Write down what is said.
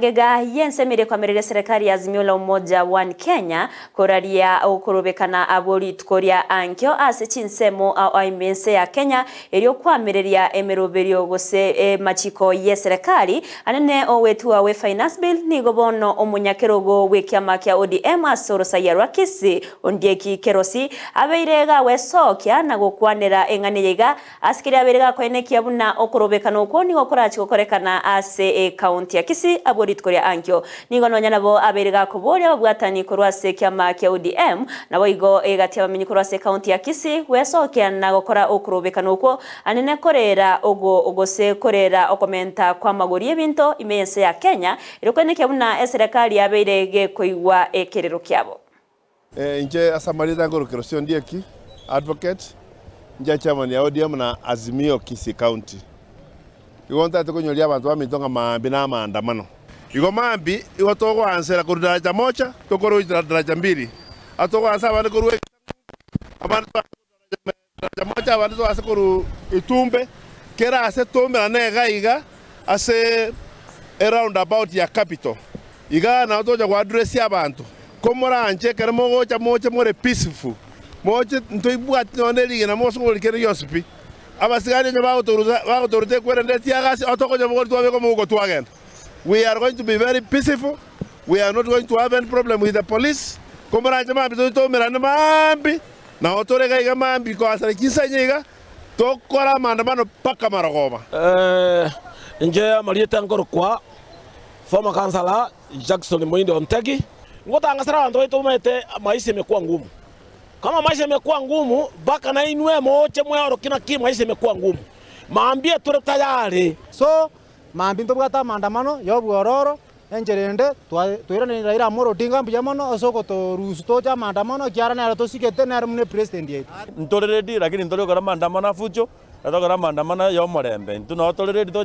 Gega yensemire kwamerere serikali ya Azimio la Umoja One Kenya kuraria ukurubekana abori tukoria ankyo ase chinsemo aimense ya Kenya elio kwamereria emeroberio gose machiko ye serikali anene owetua we finance bill nigo bono omunyakerogo we kiama kya ODM asoro sayarakisi ondieki kerosi abeirega we sokya na gukwanera enganeyega asikira aberega kwenekia buna okurubekana uko nigo korachi korekana ase county ya Kisii Tukoria ankyo nigo nonya nabo aberega kuboria babwatani korwase kiama kya ODM nabo igo egati abamenyi korwase county ya Kisii wesokya na gukora okurubekana uko anene korera ogose korera okomenta kwa magori ebinto imense ya Kenya irokwene kyabuna serikali yaberege koigwa ekerero kyabo nje asamarira ngorokero siondieki advocate nje chairman ya ODM na Azimio Kisii County igonta tukonyoria abantu bamitonga maambi na maandamano igo mambi igo togo ansera kuri daraja moja tokoro daraja mbili atogo ansa bane kuru abantu daraja moja abantu ase kuru itumbe kera ase tumbe na nega iga ase around about ya capital iga na toja kwa address ya abantu komora anje kera mogocha moche more peaceful moche ntoibwa toneli na moso ngoli kera yospi abasigari nyo bagotoruze kwenda tiagasi atogo nyo bogol tuabe ko mugo tuagenda. We are going to be very peaceful. We are not going to have any problem with the police. Komoranje mambi to merana mambi na otorega iga mambi ko asara kisanyega tokora maandamano paka Maragoma. Nje Marieta Ngorokwa former councillor Jackson Moindo Ontegi ngotanga sara bantu wetu mete maisha imekuwa ngumu. Kama maisha imekuwa ngumu baka na inwe moche mwaro kina maisha imekuwa ngumu. Maambie ture tayari. So mambi ntobwata maandamano yobwororo enjerende twirane Raila Amolo Odinga mbiyamono osoko to rusto cha maandamano kiara na to sikete na mune president yetu ntoreredi lakini ntore kora maandamano fujo ndo kora maandamano yo morembe ntuno toreredi to